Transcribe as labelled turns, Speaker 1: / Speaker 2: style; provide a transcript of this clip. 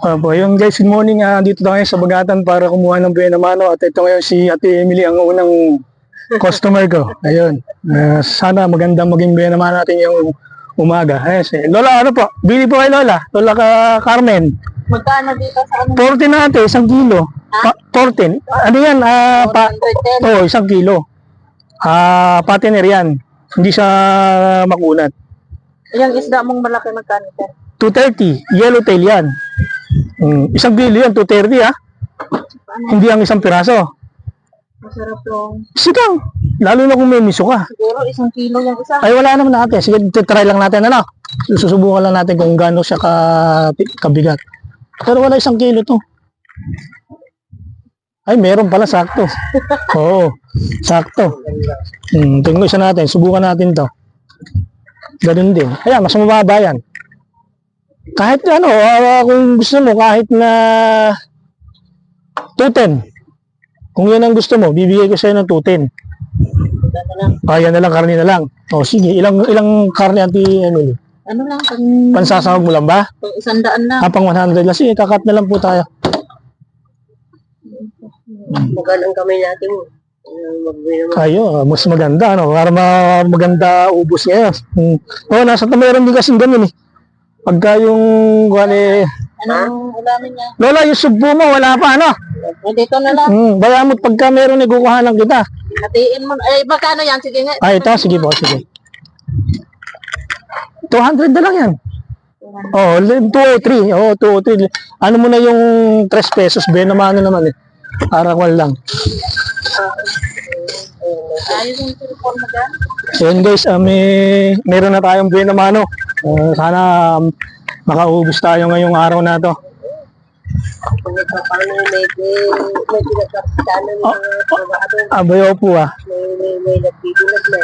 Speaker 1: Po, yung guys, good morning. Dito tayo sa Bagatan para kumuha ng buena mano. At ito ngayon si Ate Emily ang unang customer ko. Ayun. Sana magandang maging buena mano natin yung umaga. Ayun, Lola, ano po? Bili po kay Lola. Lola Carmen.
Speaker 2: Magkano dito sa ano?
Speaker 1: 14 natin, 1 kilo. 14. Ano yan?
Speaker 2: 110.
Speaker 1: 1 kilo. Patiner yan. Hindi siya makunat.
Speaker 2: Yung isda mong malaki magkano sir?
Speaker 1: 230. Yellowtail yan. 1 kilo yan, 230 Hindi ang 1 piraso.
Speaker 2: Masarap yung...
Speaker 1: Sigang. Lalo na kung may miso ka.
Speaker 2: Siguro 1 kilo yung isa.
Speaker 1: Ay, wala naman natin. Sige, try lang natin, ano? Susubukan lang natin kung gaano siya kabigat. Pero wala 1 kilo to. Ay, meron pala, sakto. Oo, sakto. Tingnan isa natin. Subukan natin to. Ganun din. Ayan, mas mababa yan. Kahit ano, kung gusto mo, kahit na 210. Kung yan ang gusto mo, bibigay ko sa'yo ng 210. Yan na lang, karne na lang. O sige, ilang karne Auntie Emily?
Speaker 2: Ano lang?
Speaker 1: Pansasahog mo lang ba?
Speaker 2: 100 lang.
Speaker 1: Pang 100 lang. Sige, kakat na lang po tayo.
Speaker 2: Magandang kamay natin.
Speaker 1: Ayo, mas maganda, ano? Para maganda ubos ngayon. Nasa meron din kasing ganun eh. Pagka yung
Speaker 2: Anong ulamin niya?
Speaker 1: Lola, yung subo mo, wala pa, ano?
Speaker 2: Dito na lang.
Speaker 1: Bayamot pagka meron, igukuhanan kita.
Speaker 2: Hatiin mo. Ay, magkano yan? Sige nga.
Speaker 1: Ay, ito, sige po, sige. 200 na lang yan. 203. 203. Ano mo na yung 3 pesos, naman eh. Arakwal lang.
Speaker 2: Ayos yung telephone mo dyan.
Speaker 1: So yun guys, meron na tayong buena mano. Sana makaubos tayo ngayong araw na to.
Speaker 2: Kung paano may pinagkapitan ng mga trabaho.
Speaker 1: Abayo po
Speaker 2: May nagbibilag na